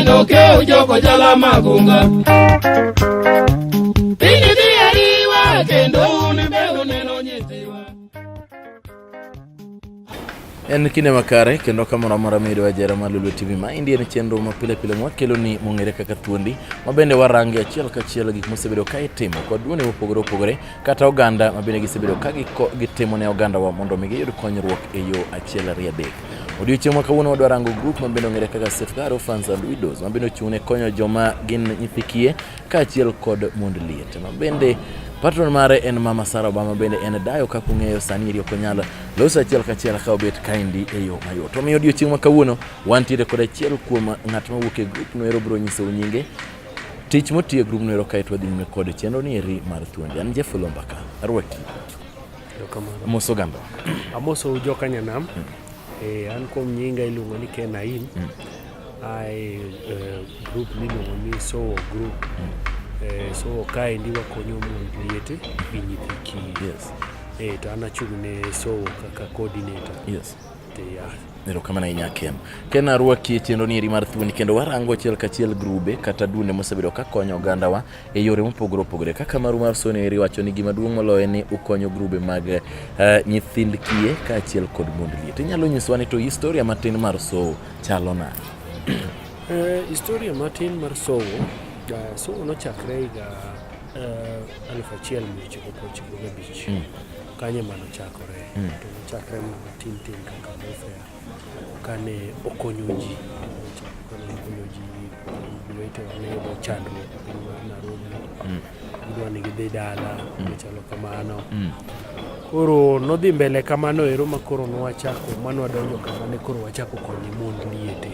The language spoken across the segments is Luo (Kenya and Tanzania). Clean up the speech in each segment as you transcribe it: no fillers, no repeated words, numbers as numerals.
kendo keo joko jala magunga. Pini di ariwa kendo unibe uneno nyithiwa. En kine makare kendo kamoro amora medo ajera Malulu TV ma indie ne chenro ma pile pile mwakelo ni mongere kaka thuondi mabende warangi achiel kachiel gik mosebedo ka itimo kod duone opogore kata oganda mabende gisebedo ka gitimo ne oganda wa mondo mi giyud konyruok e yo achiel ariyo adek. Odiochieng' ma kawuono wadwa rango group mabende ongere kaka Safeguard Orphans and Widows mabende ochung'ne konyo joma gin nyithikie kaachiel kod mond liete mabende patron mare en Mama Sarah Obama bende en dayo kaka ung'eyo sani iriyo konyala loso achiel kachiel ka obet kaindi e yo mayot. To miyo odiochieng' ma kawuono wantiere kod achiel kuom ng'at ma wuok e group no ero bro nyiso nyinge tich motiyo group no ero kaitwa dhi nyime kod chenro ni eri mar thuondi. An Jeff Lombaka arwaki amoso gamba amoso joka nyanam an kom nyinga iluongo ni Kenain ai group miluongo ni Sowo group. So kae ndi wakonyo mond liete gi nyithi kiye. Yes. To anachung'ne Sowo kaka coordinator. Yes. Nero kamana inyakem. Ken arwaki chenro ni eri mar thuondi kendo warango achiel kachiel grube kata duonde mosebedo ka konyo oganda wa e yore mopogore kaka maru mar Sowo eri wacho ni gima duong' moloyo ni ukonyo grube mag nyithind kiye kaachiel kod mond liete. Inyalo nyiswa ni to historia matin mar Sowo chalo nade? Historia matin mar Sowo Sowo nochakre higa 1995 kanye mano chakore to nochakre mana tin kaka welfare kane okonyo ji wete wane chandruok piny Nairobi gidwa ni gidhi dala chalo kamano koro nodhi mbele kamano ero makoro nwachako manwadonjo kamane koro wachako konyo mond liete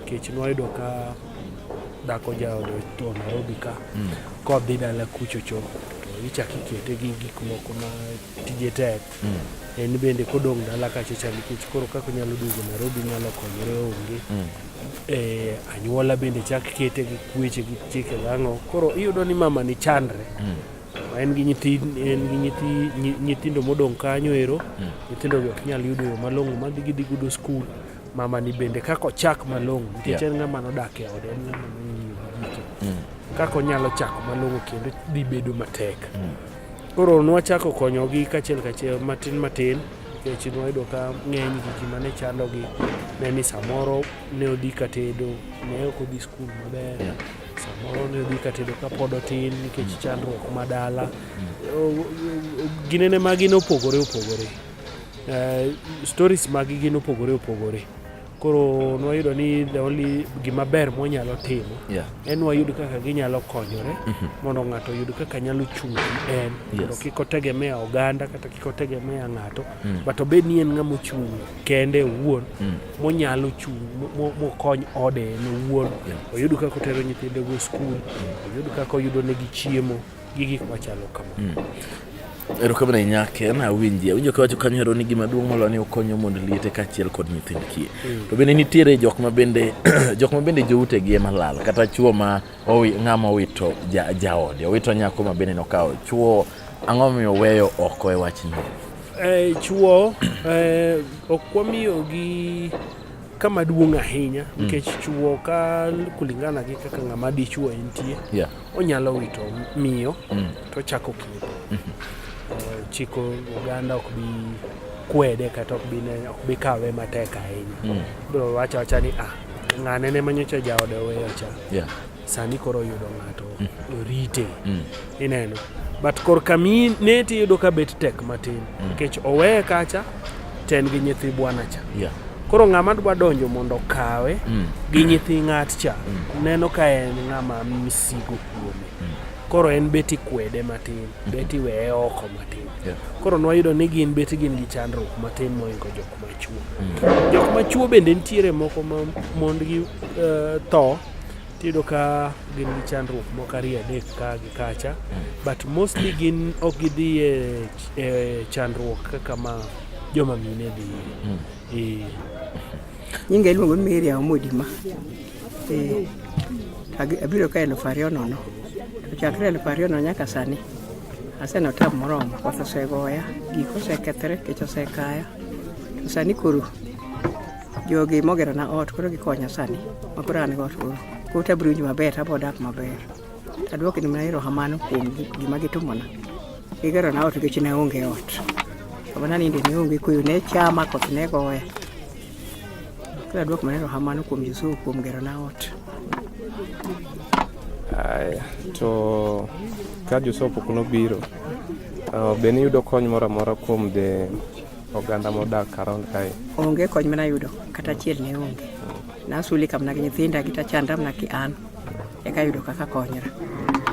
kech nwayudo ka dako jaodo to Nairobi ka kodhi dala kuchocho to ichaki kete gi gik moko ma tije tek en bende kodong dala kacha chali kech koro kako nyalo duogo Nairobi nyalo konyore onge anyuola bende chak kete gi kweche gi chike lang'o koro iyudo ni mama ni chandre en gi nyithindo modong kanyo ero nyithindo gi ok nyal yudo yo malong'o ma dhi gudo skul mama ni bende kako chak malong'o nikech en ng'ama nodak e ode en ng'ama kako nyalo chako malong'o kendo dhi bedo matek koro nwachako konyogi kachiel matin kech nwayudo ka ng'eny gik mane chandogi ne ni samoro ne odhi katedo ne ok odhi skul maber samoro ne odhi katedo ka pod otin nikech chandruok madala ginene magi opogore stories magi gin opogore koro nwayudo ni the only gima ber monyalo timo en wayud kaka ginyalo konyore mondo ng'ato yud kaka nyalo chung' en mondo kik otegemea oganda kata kik otegemea ng'ato but obed ni en ng'ama ochung' kende owuon monyalo chung' mokony ode en owuon oyud kaka otero nyithinde go skul oyud kaka oyudo negi chiemo gi gik machalo kamano. Ero kamana inyake na winjo ka wacho kanyo ero ni gima duong' moloyo ni ukonyo mond liete kaachiel kod nyithind kiye. To bende nitiere jok ma bende joute gi malal kata chuo ma ng'ama owito jaode owito nyako ma bende nokawo chuo ang'o miyo weyo oko e wach ni? Chuo ok wamiyo gi kama duong' ahinya nikech chuo ka kulingana gi kaka ng'ama dichuo entie onyalo wito miyo to chako kepo chiko oganda ok bi kwede kata ok bi kawe matek ahinya bro wacha ni ng'ane ne manyocha jaode weyo cha sani koro yudo ng'ato rite ineno but kor kami ne ti yudo ka bet tek matin nikech oweye kacha ten gi nyithi bwana cha koro ng'ama dwa donjo mondo kawe gi nyithi ng'at cha neno ka en ng'ama misigo kuome koro en beti kwede matin beti weye oko matin koro nwayudo ni gin beti gin gi chandruok matin moingo jok machuo bende nitiere moko ma mondgi tho tiyudo ka gin gi chandruok moko ariyo adek ka gi kacha but mostly gin ok gidhi e chandruok kaka ma joma mine dhi nyinga iluongo ni Miriam Omodima abiro ka 2000 chakre 2000 nyaka sani asenotam moromo koth osegoya gik osekethre kech osekaya to sani koro jogi mogero na ot koro gikonya sani makoro an got koro kota brunj maber tabodak maber taduoke ni mana erokamano kuom gima gitimona gigero na ot nikech ne onge ot kama ninde ne onge koyo ne chama koth ne goya kila duok mana erokamano kuom Yesu kuom gero na ot. To ka Josopo kuno biro beni yudo kony moro amora kuom oganda modak around kae? Onge kony mana yudo kata achiel ne onge. Nasuli kamna gi nyithinda gi tachanda mna ki an eka yudo kaka konyra.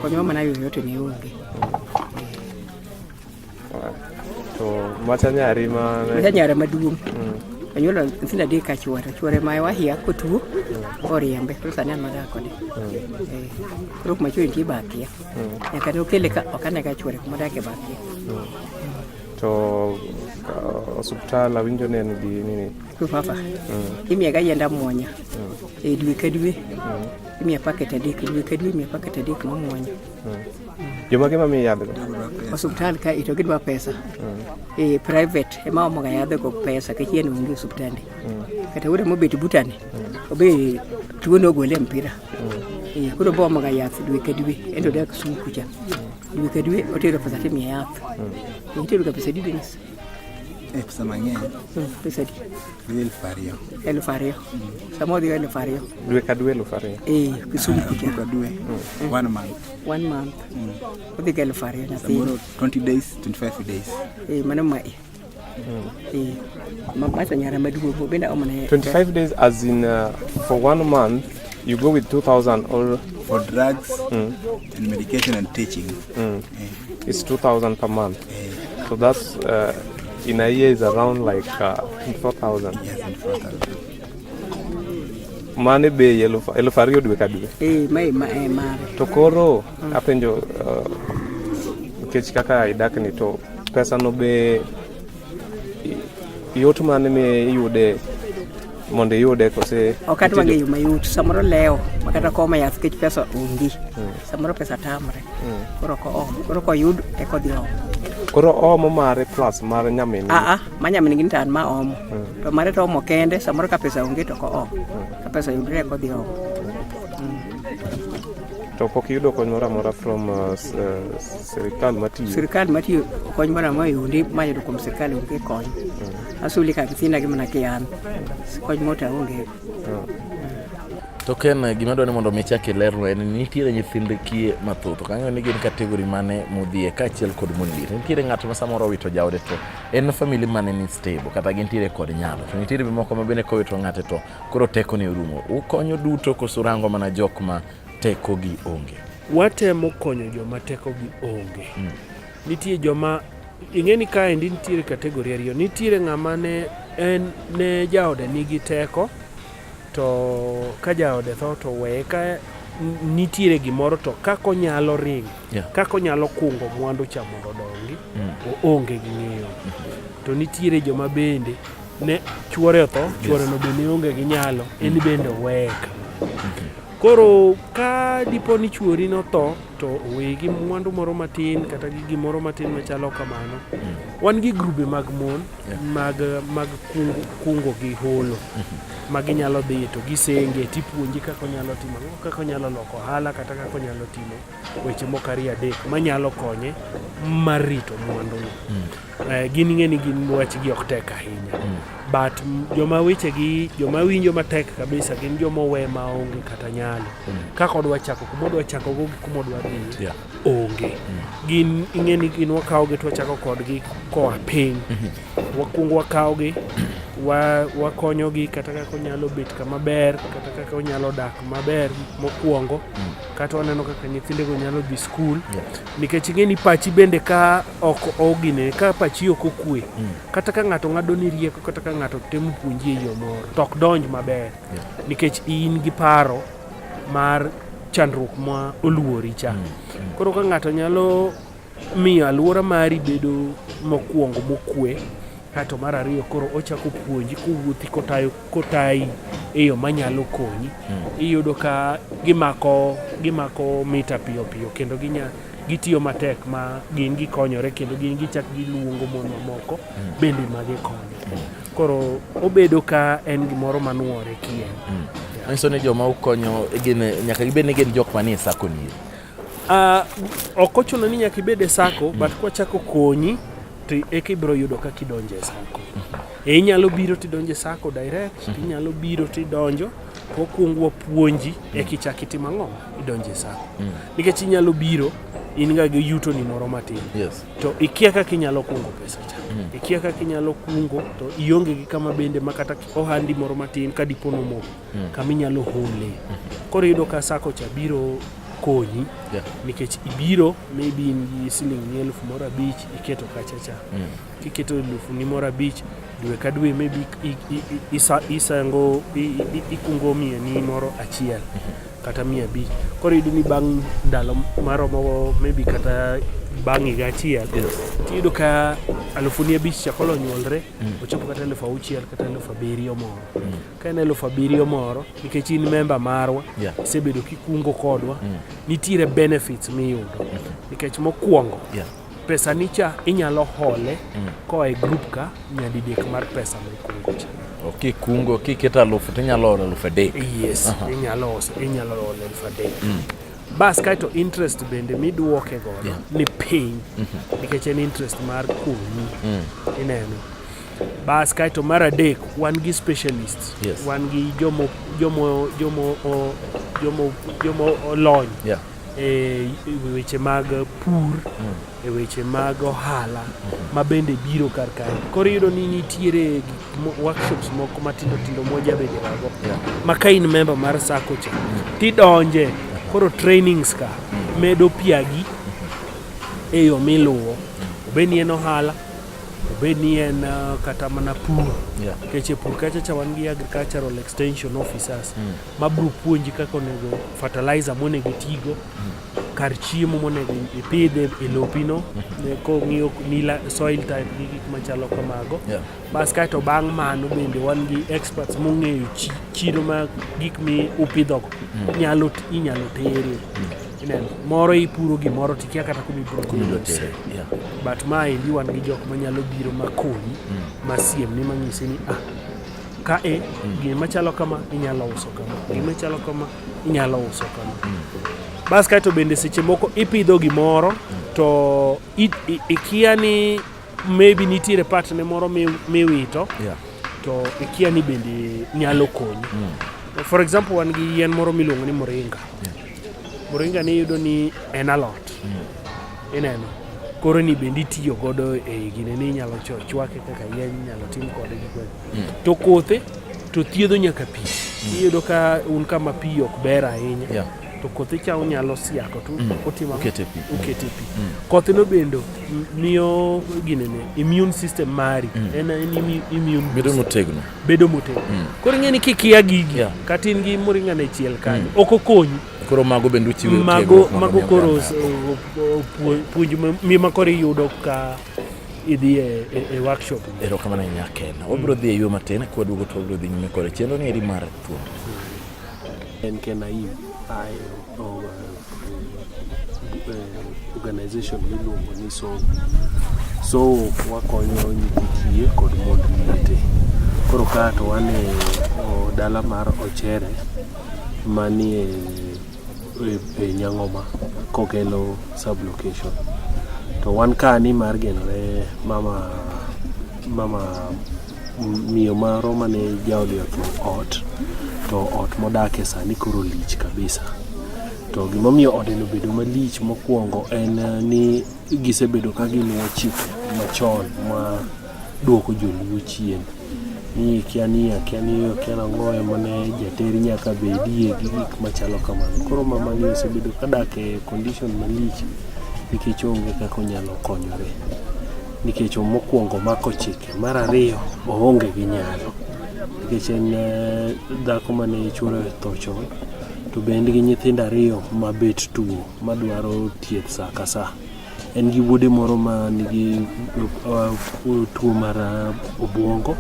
Kony mana yudo yote ne onge. To macha nyari maduong'. Anyuolo nyithinda adek ka chuore ma wahia kotuo oriembe koro sani an madak kode. Koro kuma chuo nitie bakia. Nyaka ne okele ka ok ane ka chuore kuma odak e bakia. To hospital awinjo ne en gi nini? Papa. Imiya ga yenda muonya. Dwe ka dwe. Imiya paket adek dwe ka dwe imiya paket adek ma muonya. Joma ke mami yadhgo? Hospital ka ito gidwa pesa. Private ema omoga yadhgo pesa ka chien onge hospitali. Kata ure mobet butane. Obe tuo no gole mpira. Kuro bo omoga yath dwe ka dwe endo dak sum kucha. Dwe ka dwe otero pesa timiya yath. Itero ka pesa didens. Pesa mang'eny. Pesa di? 2,000. Samo di 2,000. Dwe ka dwe 2,000? Kisumu kucha. Dwe ka dwe. 1 month. 1 month. Odhi 2,000 nyathi. Samoro 20 days, 25 days. Mano mai. Mabata nyara maduogo benda omane. 25 days as in for 1 month you go with 2,000 or for drugs and medication and teaching. It's 2,000 per month. So that's in a year is around like 4,000. Yes, 4,000. Mane be Elufariyo dwe ka dwe? Mai mare. To koro apenjo nikech kaka idak ni to pesa no be yot mane me yude mondo yude kose okatwa ngeyo mayot samoro leo makata koma yath kech pesa ongi samoro pesa tamre koro ko yud e kodhi koro omo mare plus mar nyamin manyamin gin tan ma omo to mare to omo kende samoro ka pesa onge to ko omo ka pesa yudre kodhi omo to pok yudo kony moro amora from sirikal matiyo kony moro amora yundi mayudo kuom sirikal onge kony asuli ka nyithinda gi mana kian kony mota onge. To ken gima dwani mondo michaki lerno en nitiere nyithind kie mathoth kanyo ni gin kategori mane modhie kaachiel kod mondir. Nitiere ng'ato ma samoro wito jaode to en family mane ni stable kata gintiere kod nyalo to nitiere moko ma bende kowito ng'ate to koro teko ne rumo. Ukonyo duto kosurango mana jok ma teko gi onge? Watemo konyo joma teko gi onge. Nitie joma ing'eni kaendi nitiere kategori ariyo. Nitiere ng'ama ne jaode nigi teko to ka jaode tho to weye ka nitiere gimoro to kako nyalo ring kako nyalo kungo mwandu cha mondo dongi onge gi ng'eyo. To nitiere joma bende ne chuore tho chuore no bende onge gi nyalo en bende weka. Koro ka dipo ni chuori no tho to wegi mwandu moro matin kata gi gimoro matin machalo kamano wan gi grube mag mon mag kungo gi holo magi nyalo dhi to gisenge tipuonji kako nyalo timo kako nyalo loko hala kata kako nyalo timo weche mokari adek manyalo konye marito mwandu no. Gin ng'eni gin wach gi ok tek ahinya. But joma winjo matek kabisa gin joma we maonge kata nyalo. Kaka odwa chako kumodwa chako go kumodwa dhi onge. Gin ing'eni gin wakaoge to chako kodgi koa piny. Wakungo wakaoge wakonyogi kata kako nyalo bet kama ber kata kako nyalo dak maber mokuongo kata waneno kaka nyithindego nyalo dhi skul nikech ing'eni pachi bende ka ok ogine ka pachi ok okwe kata ka ng'ato ng'ado ni rieko kata ka ng'ato temo puonji e yo moro to ok donj maber nikech in gi paro mar chandruok ma oluori cha. Koro ka ng'ato nyalo miyo alwora mari bedo mokuongo mokwe kato mar ariyo koro ochako puonji kowuothi kotayi e yo manyalo konyi iyudo ka gimako mita piyo kendo gitiyo matek ma gin gikonyore kendo gin gichak giluongo mon mamoko bende magikonyo. Koro obedo ka en gimoro manuore kien. Anso ne joma ukonyo gin nyaka gibed ni gin jok manie sako ni. Ok ochuno ni nyaka ibed e sako, but kwa chako konyi to eka ibiro yudo ka kidonje e sako. Inyalo biro tidonje sako direct, inyalo biro tidonjo pokuongo puonji kichak itimo ang'o idonje sako. Nikech inyalo biro in ga gi yuto ni moro matin. Yes. To ikia kaka inyalo kungo pesa cha. Ikia kaka inyalo kungo to ionge gi kama bende makata ohandi moro matin ka dipono moko kama inyalo hole. Koro yudo ka sako cha biro konyi, nikech ibiro maybe in gi siling 1,000 moro abich iketo kacha cha. Kiketo 1,000 moro abich dwe ka dwe maybe isango ikungo 100 moro achiel kata 500. Koro yudo ni bang' ndalo maromo maybe kata bang' higa achiel tiyudo ka 5,000 chakolo nyuolre ochopo kata 6,000 kata 7,000 moro. Ka en 7,000 moro nikech in member marwa isebedo kikungo kodwa, nitiere benefits miyudo. Nikech mokwongo pesa nicha inyalo hole koa e group ka nyadidek mar pesa mokungo cha. Kikungo kiketa 1,000 tinyalo olo 1,000. Yes, inyalo olo 1,000. Bas kaito interest bende miduoke godo ni piny nikech en interest mar konyi. Ineno. Bas kaito mar adek wan gi specialists, wan gi jomo olony e weche mag pur, e weche mag ohala ma bende biro kar kae. Koro yudo ni nitiere workshops moko matindo tindo moja bende wago ma ka in member mar sako cha tidonje. Koro trainings ka medo piagi e yo miluwo. Obeni en ohala, obeni en kata mana pur. Keche pur kacha cha wan gi agricultural extension officers ma biro puonji kaka onego fertilizer monego itigo, kar chiemo monego ipidhe e lopino, ko ng'iyo ni soil type gi gik machalo kamago. Bas kaito bang' mano bende wan gi experts mong'eyo chiro ma gik mi upidhogo inyalo tere. Ineno, moro ipuro gimoro tikia kata kuma ibiro tere. But maendi wan gi jok manyalo biro makonyi masiem ni manyisi ni ka gima chalo kama inyalo uso kama, gima chalo kama inyalo uso kama. Bas kaito bende seche moko ipidho gimoro to ikia ni maybe nitiere partner moro miwito to ikia ni bende nyalo konyi. For example wan gi yien moro miluongo ni moringa. Moringa ni yudo ni en alot. Ineno. Koro ni bende itiyo godo e gine ni inyalo chwake kaka yien inyalo tim kode gik. To kothe to thiedho nyaka pi. Iyudo ka un kama pi ok ber ahinya. To kothe cha unyalo siako tu otimo ukete pi. Kothe no bendo miyo ginene immune system mari en immune bedo motegno. Koro ng'eni kikia gigi katin gi moringa ne chiel kanyo ok okonyi. Koro mago bende uchiwo mago koro puonj ma koro yudo ka idhi e workshop. Erokamano nyakena. Wabiro dhi e yo matin kwa duogo to wabiro dhi nyime kod chenro ni eri mar thuolo. En Kenaim organization miluongo ni so wakonyo nyithi kiye kod mond liete. Koro ka to wan e dala mar Ochere manie e Nyang'oma Kogelo sublocation. To wan ka ni mar genore mama miyo maro mane jaoli ot to ot modake sani koro lich kabisa. To gimomiyo odeno bedo malich mokwongo en ni gisebedo ka giluwo chike machon ma duoko joluo chien. Ni kiani ngoe mane jateri nyaka bedie gi gik machalo kamano. Koro mama ni osebedo kadak e condition malich nikech onge kaka onyalo konyore. Nikech mokwongo mako chike, mar ariyo oonge gi nyalo. Nikech en dhako mane chuore tho chon to bende gi nyithindo 2 mabet tuo madwaro thieth saa ka saa. En gi wuode moro ma nigi tuo mar obwongo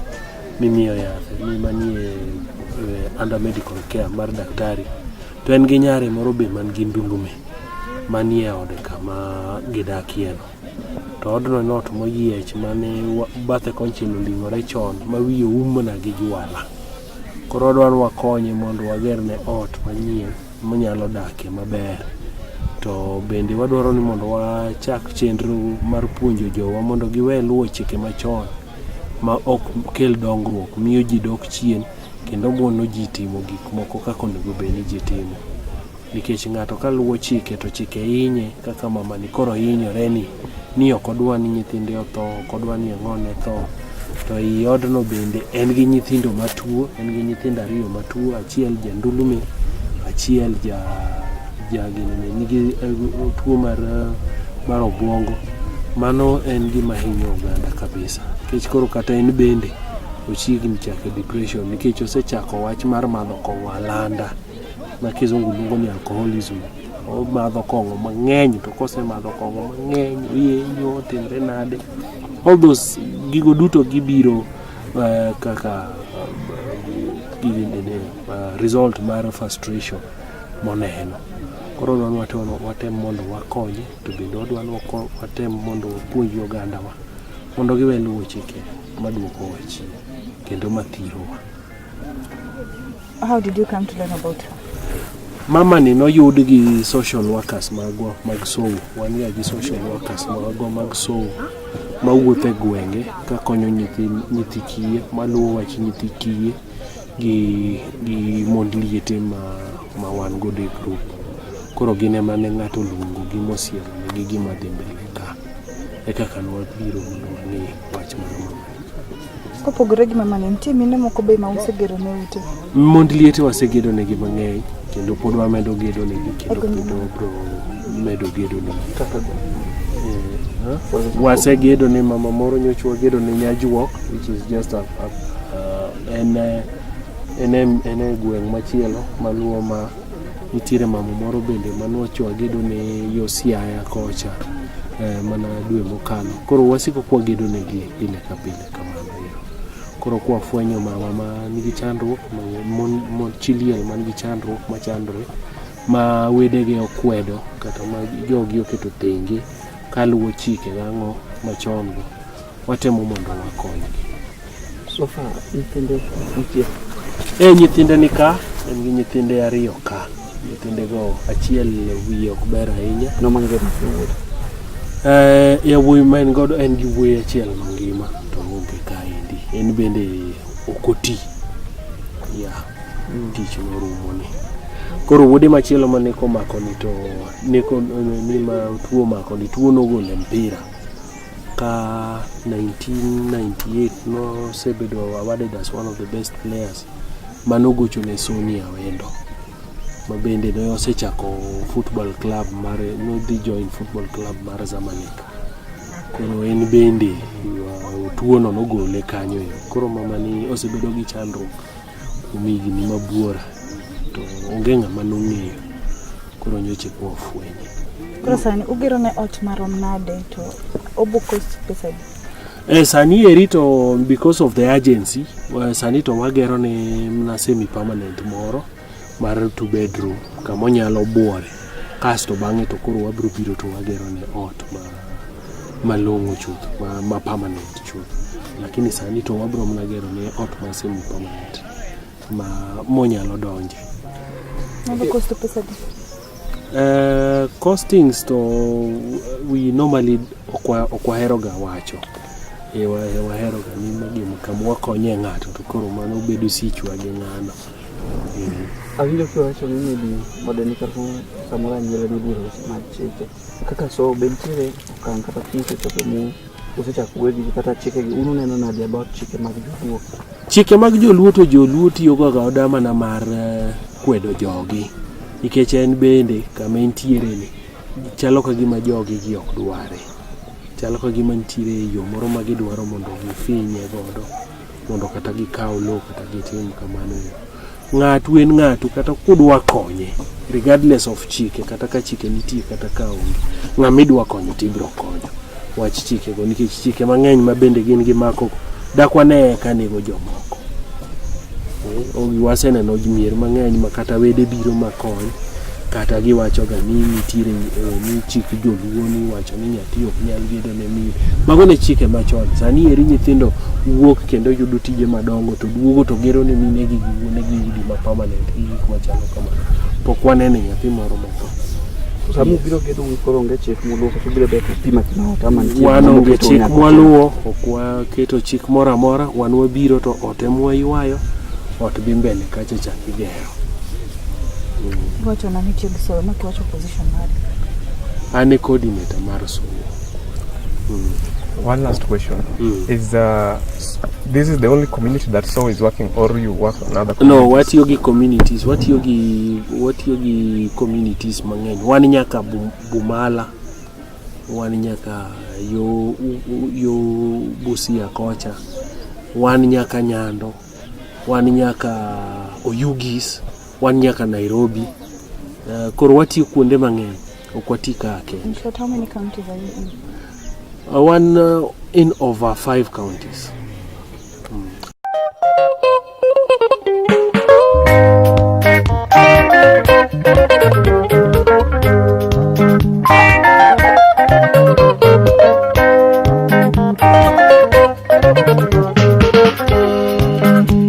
mimiyo yath manie under medical care mar daktari. To en gi nyare moro be man gi ndulume manie ode kama gidakieno. To odno not moyiech mane bathe konchiel oling'ore chon ma wiye umna gi jwala. Koro dwan wakonye mondo wagerne ot manyien monyalo dakie maber. To bende wadwaro ni mondo wachak chenro mar puonjo jowa mondo giwe luwo chike machon ma ok kel dongruok, miyo ji dok chien kendo mono ji timo gik moko kaka onego bed ni ji timo. Nikech ng'ato ka luwo chike to chike hinye, kaka mama ni koro hinyore ni ok odwa ni nyithinde otho, ok odwa ni ng'one tho. To i odno bende en gi nyithindo matuo, en gi nyithindo 2 matuo, achiel jandulme, achiel nigi tuo mar obwongo. Mano en gima hinyo oganda kabisa. Nikech koro kata en bende ochiegni chako depression nikech osechako wach mar madho kong'o alanda ma kizungu luongo ni alcoholism. O madho kong'o mang'eny, to kose madho kong'o mang'eny oyenyo timre nade. All those gigo duto gibiro kaka result mar frustration moneno. Koro watem mondo wakonye, to bende watem mondo wapuonj ogandawa mondo giwe luwo chike maduoko wach kendo mathirowa. How did you come to learn about her? Mama ni noyud gi social workers magwa mag Sowo. Wan gi social workers magwa mag Sowo mawuotho e gwenge ka konyo nyithi kiye, maluwo wach nyithi kiye gi mond liete ma wan go de group. Koro gin ema ne ng'ato luongo gi mosiero gi gima dhi mbele ka. E kaka nwabiro ni wach mar mama. Kopogore gi mama ni, nitie mine moko be ma usegero ne ute? Mond liete wasegedo negi mang'eny, kendo pod wamedo gedo negi, kendo bro medo gedo negi. Wasegedo ne mama moro nyocha wagedo ne Nyajuok, which is just ene gweng' machielo maluwo ma nitiere mama moro bende manwacho wagedo ne Yosiaya kocha mana dwe mokalo. Koro wasiko kwa gedo negi pile ka pile kamano. Koro kwa fwenyo mama ma nigi chandruok, mon chiliel man gi chandruok machandore, ma wedege okwedo kata ma jogi oketo thenge kaluwo chike gang'o machon go, watemo mondo wakonygi. So far, nyithinde nitie? Nyithinde ni ka, en gi nyithinde 2 ka. Nyithinde go achiel wiye ok ber ahinya. No mangima wuoth. Yawuoyi ma en godo en gi wuoyi achiel mangima to onge kaendi. En bende okoti. Tich norumo ni. Koro wuode machielo mane komako ni to ni ma tuo mako ni, tuo nogolo mpira ka 1998 no sebedo awarded as one of the best players manogocho ne Sonia Wendo, ma bende no osechako football club mare, no dhi join football club mar Zamalek. Koro en bende tuo no nogole kanyo. Koro mama ni osebedo gi chandruok umigni mabuora, to onge ng'ama nong'eyo. Koro nyoche kwa fwenye. Koro sani ugero ne ot marom nade to obuko pesa? Sani erito because of the agency, sani to wagero ne na semi permanent moro mar 2 bedroom kama onyalo buore. Kasto bang'e to koro wabiro biro to wagero ne ot malong'o chuth, ma permanent chuth. Lakini sani to wabiro mna gero ne ot ma semi permanent ma monyalo donje. Nado cost pesa di? Costings to we normally okwaheroga wacho. Waheroga ni magima kama wakonye ng'ato to koro mano bedo sichwa gi ng'ano. Awilo kiwacho ni maybe modern karfu samora nyele duduro machike. Kaka so bentiere okang kata kise chope mu usechako wedi kata chike gi unu neno nade about chike mag joluo? Chike mag joluo to joluo tiyo ga odama na mar kwedo jogi. Nikech en bende kama entiere ni chalo ka gima jogi gi ok dware. Chalo ka gima nitiere yo moro ma gidwaro mondo gifinye godo, mondo kata gikaw lo kata gitim kamano. Ng'atu en ng'atu kata kudwa konye regardless of chike, kata ka chike nitie kata ka onge, ng'ama idwa konyo tibro konyo. Wach chike go nikech chike mang'eny ma bende gin gi mako dakwane kanego jomoko. Ogi waseneno mier mang'eny ma kata wede biro makony kata giwacho ga ni nitiere ni chik joluo ni wacho ni nyathi ok nyal gedo ne miyo. Mago ne chike machon. Sani eri nyithindo wuok kendo yudo tije madongo to duogo to gero ne mine gi wuone gi udi ma permanent gik machalo kamano. Pok wanene nyathi moro matho. Samu biro gedo koro onge chik muluo to biro beto pima kino tama nitie. Wan onge chik mwaluo, ok waketo chik moro amora, wan wabiro to otemwa ywayo, ot bi mbele kacha chak igero. Wacho na nitie gisomo no kiwacho position mari. Ane coordinator mar somo. One last question. Is this is the only community that so is working, or you work on other communities? No, what yogi communities, what yogi communities mang'eny. Wan nyaka Bumala, wan nyaka yo Busia kocha, wan nyaka Nyando, wan nyaka Oyugis, wan nyaka Nairobi. Koro watiyo kuonde mang'eny, ok wati kake. In short, how many counties are you in? One in over 5 counties.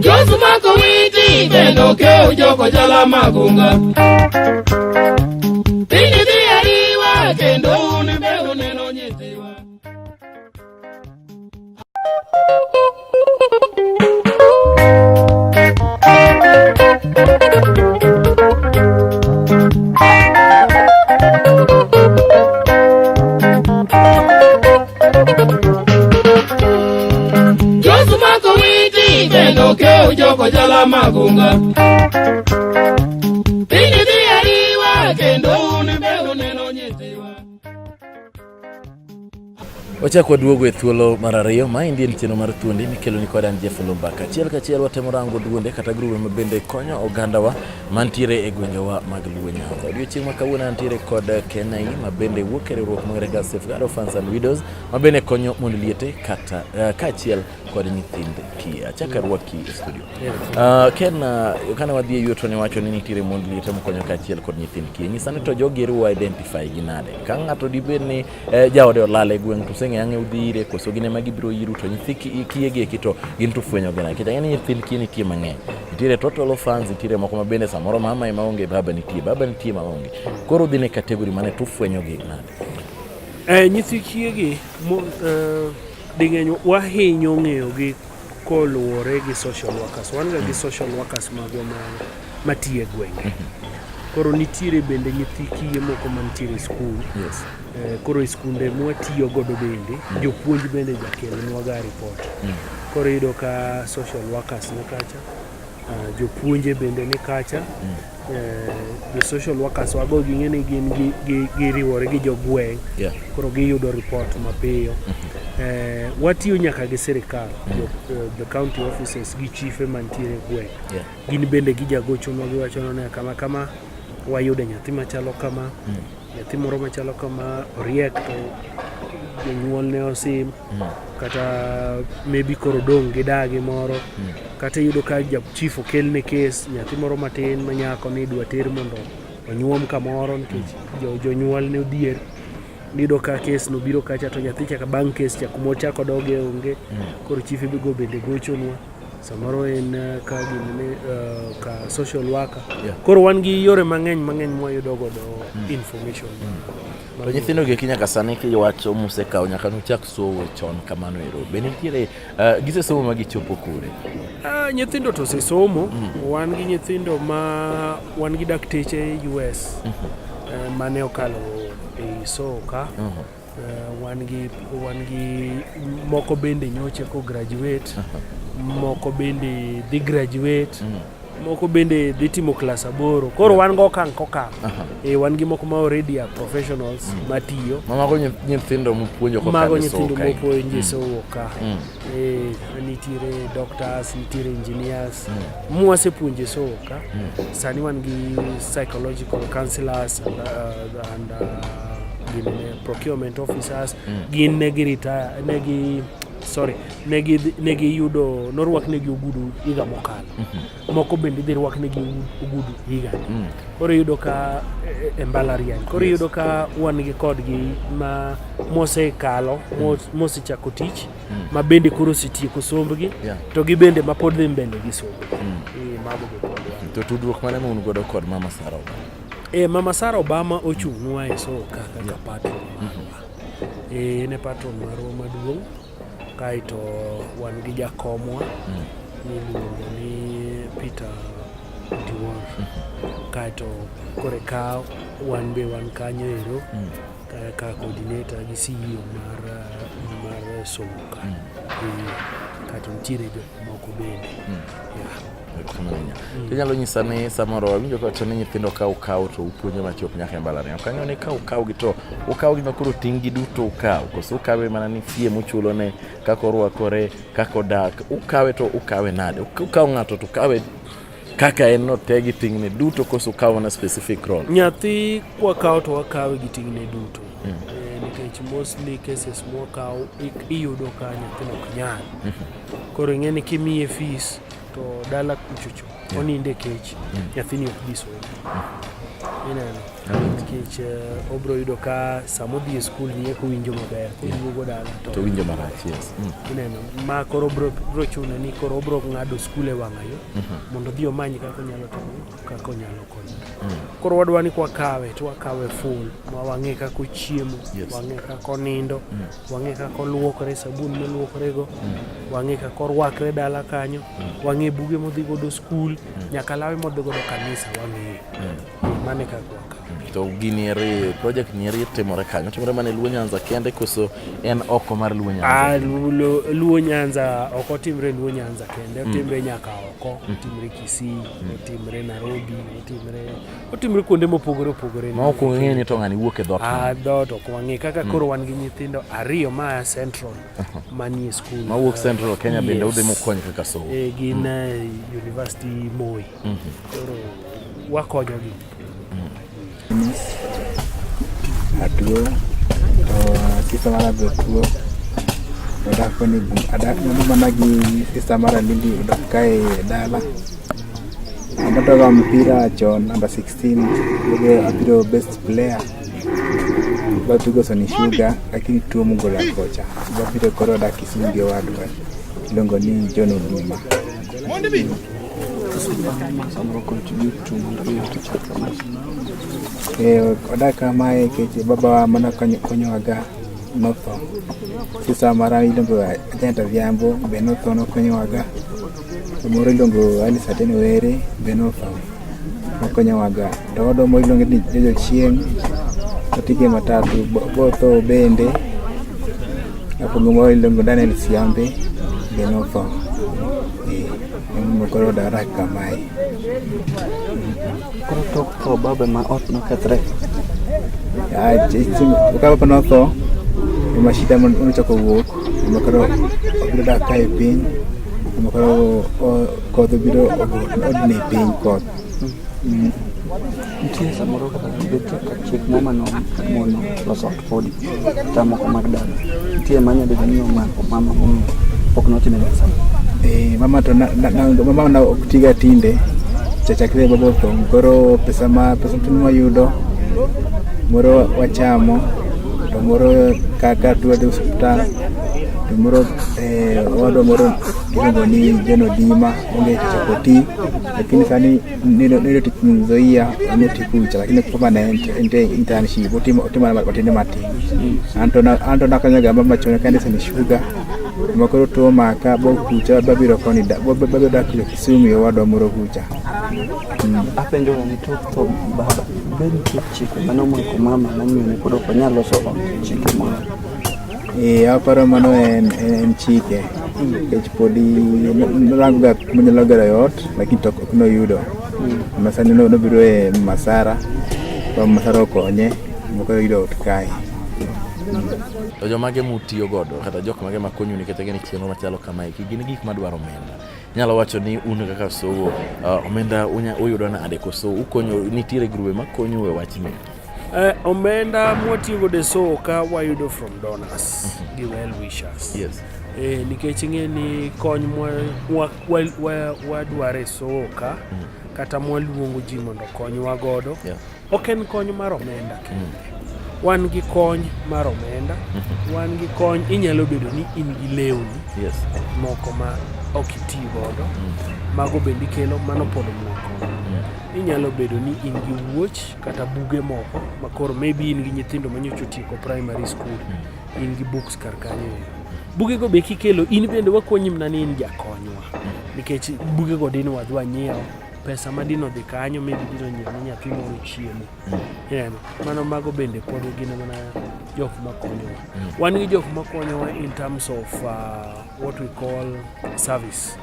Josumako witi kendo keo joko jala magunga. Pini dhiariwa kendo unebe uneno nyithiwa. Josumako witi kendo keo joko jala magunga. Pini dhiariwa kendo unebe uneno nyithiwa. Wachako duogo e thuolo mar ariyo. Maendi en chenro mar thuondi mikelo ni kodan Jeff Lumbaka. Achiel kachiel watemo rango duonde kata grube mabende konyo ogandawa mantiere e gwengewa mag Luo Nyanza. Odiochieng' ma kawuono antiere kod Kenai mabende wuok e riwruok mar Safeguard Orphans and Widows mabende konyo mondo liete kata kaachiel kod nyithind kiye. Achaka rwaki e studio. Ken kana wadhi e yuto ne wacho ni nitiere mondo liete mokonyo kaachiel kod nyithind kiye. Nyisani to jogi ru identify gi nade. Ka ng'ato dibed ni jaode olale gweng' to ang'e udhire koso gine ma gibiro yiru to nyithi kiyegi kito gin to fwenyo gina kita ng'eni nyithind kiye nitie mang'eny. Nitiere total orphans, nitiere moko mabende samoro mama ema onge, baba nitie maonge. Koro dhine kategori mane to fwenyo gi nade. Nyithi kiyegi ding'eny wahinyo ng'eyo gi koluwore gi social workers. Wan ga gi social workers mago matiye gwenge. Koro nitiere bende nyithi kiye moko mantiere skul. Yes. Koro iskunde mwatiyo godo bende jopuonj bende jakelnwa ga report. Koro yudo ka social workers ni kacha, jopuonje bende ni kacha. The social workers wago ging'eni gin giriwore gi jogweng'. Koro giyudo report mapiyo. Watiyo nyaka gi sirikal, the county offices gi chiefe mantiere gweng'. Gin bende gi jagocho magiwacho ne kama wayude nyathi machalo kama, nyathi moro machalo kama oriek to jonyuol ne osim, kata maybe koro dong' gidagi moro, kata yudo ka chief okelne kes nyathi moro matin manyako ni dwa ter mondo onyuom kamoro nikech jonyuol ne odhier. Nido ka kes no biro kacha to nyathi chaka bang' kes cha kumochako doge onge. Koro chief bigo bende gochonwa samoro en ka gine ka social worker. Koro wan gi yore mang'eny mwayudo godo information. To nyithindo gi nyaka sani kiwacho musekawo nyaka nuchak somo chon kamano ero. Bende nitiere gisesomo ma gichopo kure? Nyithindo to sesomo. Wan gi nyithindo ma wan gi dakteche US mane okalo e soka. Wan gi moko bende nyoche ko graduate, moko bende dhi graduate, moko bende dhi timo class 8. Koro wan go okang' wan gi moko ma already are professionals matiyo. Mago nyithindo mopuonjo ko mago nyithindo mopuonjo soka. Nitiere doctors, nitiere engineers, mwasepuonje soka. Sani wan gi psychological counselors and procurement officers. Gin negi retire, negi negi yudo norwaknegi ogudu higa mokalo. Moko bende dhi rwaknegi ogudu higa. Koro yudo ka e mbalariany. Koro yudo ka wan gi kodgi ma mosekalo, mosechako tich, ma bende koro setieko sombgi, to gi bende ma pod dhi mbele gi sombgi. Mago go kodwa. To tudruok mane mun godo kod Mama Sarah Obama? Mama Sarah Obama ochung'nwa e soka kaka patron marwa. Ne patron marwa maduong', kaito wan gi jakomwa miluongo ni Peter Diwor. Kaito koreka wan be wan kanyo ero ka coordinator gi CEO mar soka. Kaito ntiere jomoko bende. Inyalo nyisa ni samoro winjo ka wacho ni nyithindo ka ukaw to upuonjo machop nyaka e mbalariany. Kanyo ni ka ukaw gi to ukaw gi makoro ting' gi duto ukaw. Koso ukawe mana ni fie muchulo ne kako rwakore, kako dak. Ukawe to ukawe nade. Ukaw ng'ato to ukawe kaka en no tegi ting'ne duto koso ukaw na specific role. Nyathi kwakaw to wakawe gi ting'ne duto. Nikech mostly cases mwakaw iyudo ka nyathino ok nyal. Koro ing'eni kimiye fees to dala kuchocho oninde kech nyathini ok bi somo. Nikech obro yudo ka samodhi e skul nie kowinjo maber, kowinjo dala to winjo marach. Ma koro bro chuno ni koro obro ng'ado skul e wang'ayo mondo dhi omany kako nyalo konyo. Koro wadwa ni kwakawe to wakawe full, ma wang'e kako chiemo, wang'e kako nindo, wang'e kako luokore, sabun moluokorego, wang'e kako rwakre dala kanyo, wang'e buge modhi godo skul, nyaka lawe modhi godo kanisa wang'e. Mane kako wakawe. To ginieri project nieri timore kanyo, timore mane Luo Nyanza kende koso en oko mar Luo Nyanza? Luo Nyanza oko timre Luo Nyanza kende, timre nyaka oko, timre Kisii, timre Nairobi, timre kuonde mopogore opogore. Ma ok ng'e ni to ng'ani wuok e dhot. Dhot ok wang'e kaka koro wan gi nyithindo ariyo ma Central manie skul. Ma wuok Central Kenya bende udhi mokony kaka somo. Gin University Moi. Koro wakonyogi. Atuo to sisa mara betuo odako ni adak mana gi sisa mara Lindi udak kae dala amatoga mpira chon number 16 yeye abiro best player batugo Sony Sugar lakini tuo mugola kocha babiro koro dak Kisumu wadwa ilongo ni John Oduma. Odaka mae keche baba mana konyowaga notho. Sisa mara ilongo ajenta Vyambo be notho no konyowaga. Moro ilongo Ali Satene Were be notho no konyowaga. To odo mo ilongo ni Jojo Chieng otike matatu botho bende. Apo mo ilongo Daniel Siambe be notho. Mokoro dara kamai. Koro tok to baba ma ot no katre. Ukaba panotho mashida mchako wuok mokoro obiro dak kae piny mokoro kodho biro odne piny koth. Ntie samoro kata bet ka chik mama no mono loso podi tamo ko magdala. Ntie manya de ni mama mo ok notime pesa. Mama to mama na oktiga tinde chachakre babo to koro pesa tunwa yudo moro wachamo to moro kaka tuwa de hospital to moro wado moro ilongo ni John Oduma onge chakoti lakini sani nilo tikunzoia amoti kucha lakini kwa na internship otima batende mati anto na kanyaga mama chona kande Sony Sugar makoro to maka bo kucha babiro koni da bo dak Kisumu yo wado moro kucha. Apenjo ni to baba ben chiko mano mo ko mama na nyone ko ko nyalo so chike mo. Aparo mano en chike. Kech podi rango munyalogera yot lakini to kuno yudo. Masani no biro e Masara to Masara konye moko yudo kai. To jomage mutiyo godo kata jok mage makonyo ni kete gini chieno machalo kama iki gini gik madwaro omenda. Nyalo wacho ni un kaka sowo omenda uyudo na ade koso ukonyo nitiere grube makonyo e wachni. Omenda mwatiyo godo sowo ka wayudo from donors gi well wishers. Yes. nikech ing'e ni kony wadware soka kata mwaluongo ji mondo konywa godo ok en kony mar omenda kende. Wan gi kony mar omenda, wan gi kony inyalo bedo ni in gi lewni moko ma ok iti godo, mago bende kelo mano pod moko. Inyalo bedo ni in gi wuoch kata buge moko makoro maybe in gi nyithindo manyocha otieko primary school, in gi books kar kanyo. Bugego be kikelo in bende wakonyi mana ni in jakonywa, nikech bugego dine wadwa nyiewo pesa ma dino dhi kanyo maybe dino nyiewo ne nyathi moro chiemo. Mano mago bende pod gin mana jok makonyowa. Wan gi jok makonyowa in terms of what we call service.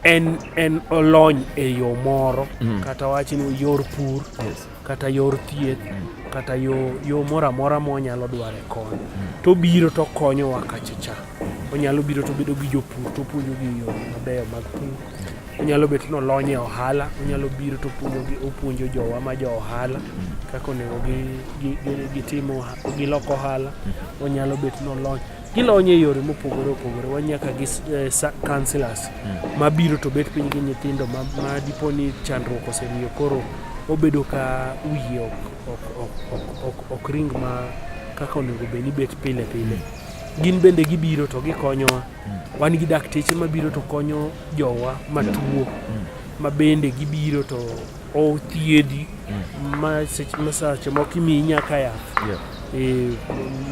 En olony e yo moro kata wachni yor pur kata yor thieth kata yo mora mora monyalo dware kony to biro to konyowa kachacha. Onyalo biro to bedo gi jopur to puonjo gi yo mabeyo mag pur. Onyalo bedo no lonye ohala, onyalo biro to opuonjo jowa ma jo ohala kako onego gitimo giloko ohala. Onyalo bedo no lonye gilonye yore mopogore opogore. Wanyaka gi counselors mabiro to bet piny gi nyithindo ma diponi chandruok osemiyo koro obedo ka wiye ok ring ma kaka onego bed ni bet pile pile. Gin bende gibiro to gikonyowa. Wan gi dakteche mabiro to konyo jowa matuo ma bende gibiro to othiedhi ma seche moko imiyi nyaka yath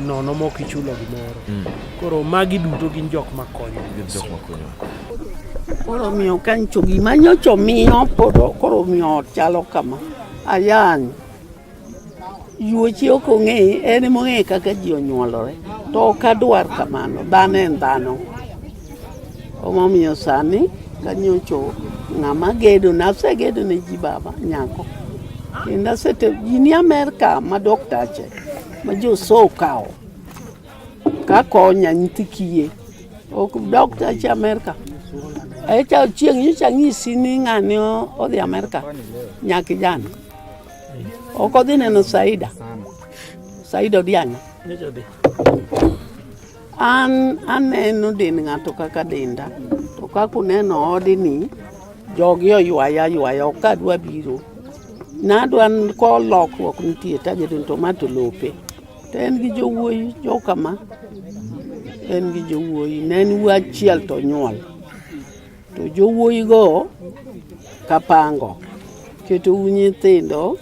nono mok ichulo gimoro. Koro magi duto gin jok makonyo. Koro miyo kancho gima nyocho miyo podo koro miyo chalo kama ayan yuochi ok ong'e en mong'e kaka ji onyuolore to ok adwar kamano. Dhano en dhano. Omomiyo sani kanyocho ng'ama gedo nasegedo ne ji baba nyako kendo asete ji ni Amerka ma doktache ma jo sokawo ka konya nyithi kiye ok doktache Amerka echa chieng' nyocha ng'isi ni ng'ani odhi Amerka nyaki jana ok odhi neno Saida Odianya. An aneno din ng'ato kaka dinda to kaka uneno odini jogi oywaya ok adwa biro nadwa ko lokruok nitie tagedo tomato lope to en gi jowuoyi jokama en gi jowuoyi ne en wachiel to nyuol to jowuoyi go kapango keto nyithindo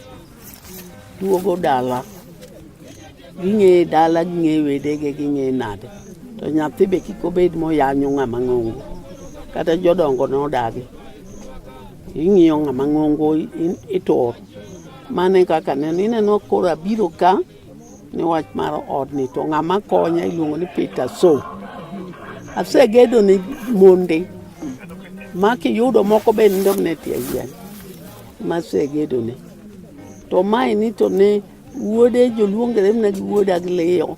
duogo dala ging'e dala ging'e wedege ging'e nade to nyathi be kik obed moyanyo ng'ama ng'ongo kata jodongo nodagi ing'iyo ng'ama ng'ongo itor mane kaka ineno koro abiro ka ni wach mar odni to ng'ama konya iluongo ni Peter So. Asegedo ni monde ma kiyudo moko be ndong ne tie yien masegedo ni to mai ni to ne wuode joluongere na gi wuoda gi leyo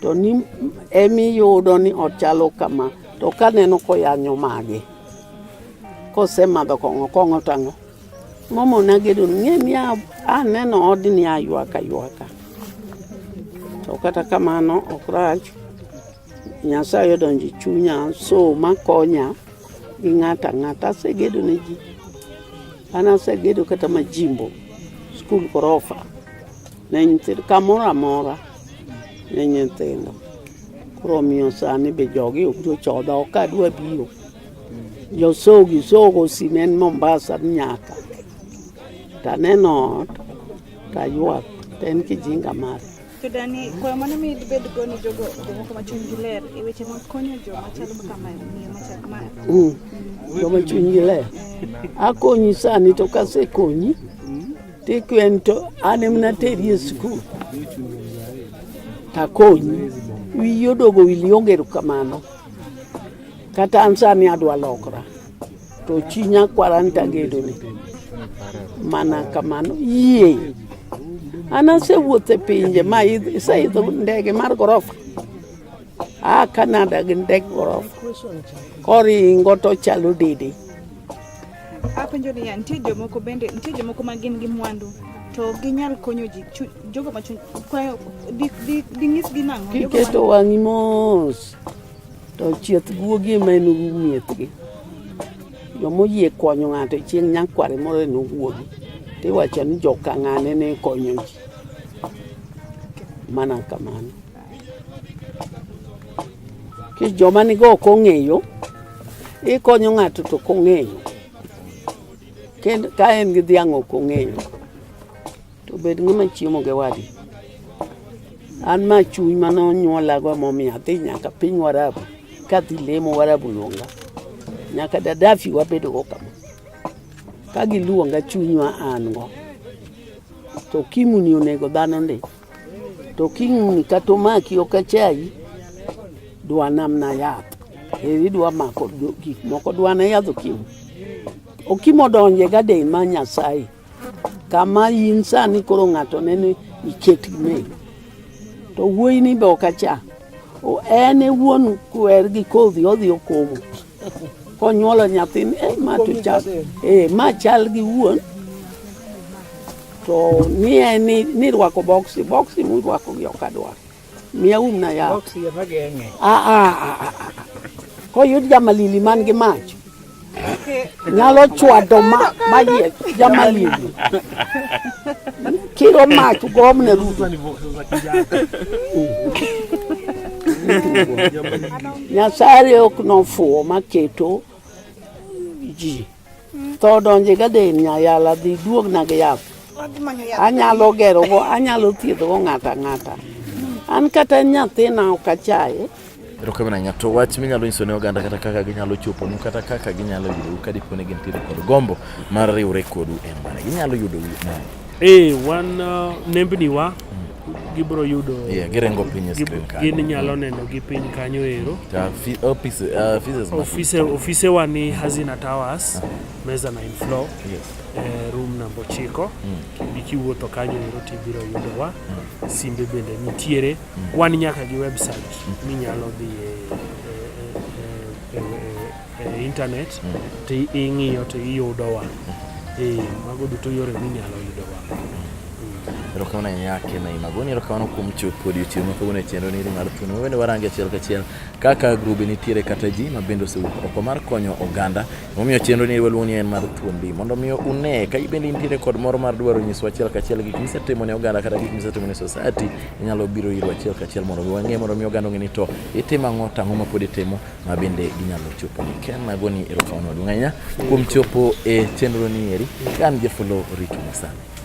to ni emi yudo ni ochalo kama to kaneno ko yanyo mage kosemadho kong'o tango momo nagedo ng'eni aneno odni aywaka to kata kamano okrach Nyasaye donji chunya so makonya gi ng'ata segedo ne ji ana segedo kata majimbo skul korofa ne nyithindo kamora mora ne nyithindo koro miyo sani be jogi obiro choda ok adwa biro sogo simen Mombasa nyaka taneno tayuak ten kijinga mare to Dani kwa mana mi bed go ni jogo moko machungi ler e weche mag konyo joma chalo kama miyo machal kama joma chungi ler akonyi sani to kasekonyi tikwento anemna teri skul takonyi wiyodogo wiliongeru kamano kata ansani adwa lokra to chinya kwaranta gedo ni mana kamano yie ana se wuothe pinje ma isaidho ndege mar gorofa Canada gi ndege gorofa koringo to chalo dede apenjo ni nitie jomoko bende nitie jomoko ma gin gi mwandu to ginyal konyo ji jogo machun kwayo dingis gi nang'o kiketo wang'i mos to chieth guogi menu miethgi jomoyie konyo ng'ato chieng' nyakware moro en guogi tiwacho ni joka ng'ane ne konyo ji mana kamano ki joma nigo ok ong'eyo ikonyo ng'ato to ok ong'eyo kendo ka en gi dhiang' ok ong'eyo to bed ng'ama chiemo gi wadi an ma chuny manonyuolago momiyo adhi nyaka piny Warabu kadhi lemo Warabu luonga nyaka Dadafi wabedogo kama ka giluonga chunywa an go to kimuni onego dhano ndi to kimuni kata omaki ok achai dwa namna yath dwa mako gik moko dwa na yadho kim okimo donje ga den ma Nyasaye kama in sani koro ng'ato nene iket me to wuoyi ni be ok acha o ene wuon kwer gi kodhi odhi okomo konyuolo nyathini ma to chal ma chal gi wuon to ni ni rwako boxi murwako gi ok adwar miya na ya boxi ya magenge koyud jamalili man gi mach nyalo chwado ma yie jamalili kiro mach gomne ruto Nyasaye ok nofuo maketo ji to donje ga den nyayala dhi duog na gi yath anyalo gero go anyalo thiedho go ng'ata an kata nyathina ok achaye erokamano ahinya to wach minyalo nyiso ne oganda kata kaka ginyalo chopo nu kata kaka ginyalo yudo ka dipo ne gintiere kod gombo mar riwre kodu en mane ginyalo yudo wan nembni wa gibro yudo girengo piny screen kanyo gin nyalo neno gi piny kanyo ero offices office wa ni Hazina Towers meza 9 floor room number 9 kiwuotho kanyo ero tibiro yudo wa simbe bende nitiere wan nyaka gi website minyalo dhi e internet ti ing'iyo to iyudo wa mago duto yore minyalo yudo wa erokamano yake na imagoni erokamano kuom chopo odiochieng' makawuono e chenro ni mar thuno wende warange achiel kachiel kaka grube nitiere kata ji mabende osewuok oko mar konyo oganda momiyo chenro ni waluongo ni en mar thuondi mondo miyo une ka ibende nitiere kod moro mar dwaro nyiso achiel kachiel gik misetimo ne oganda kata gik misetimo ne society inyalo biro iro achiel kachiel mondo wang'e mondo miyo oganda ng'e to itimo ang'o tang'o ma pod itimo mabende ginyalo chopo ni ken nagoni erokamano aduong' ahinya kuom chopo e chenro ni eri kan Jefolo Rito Masani.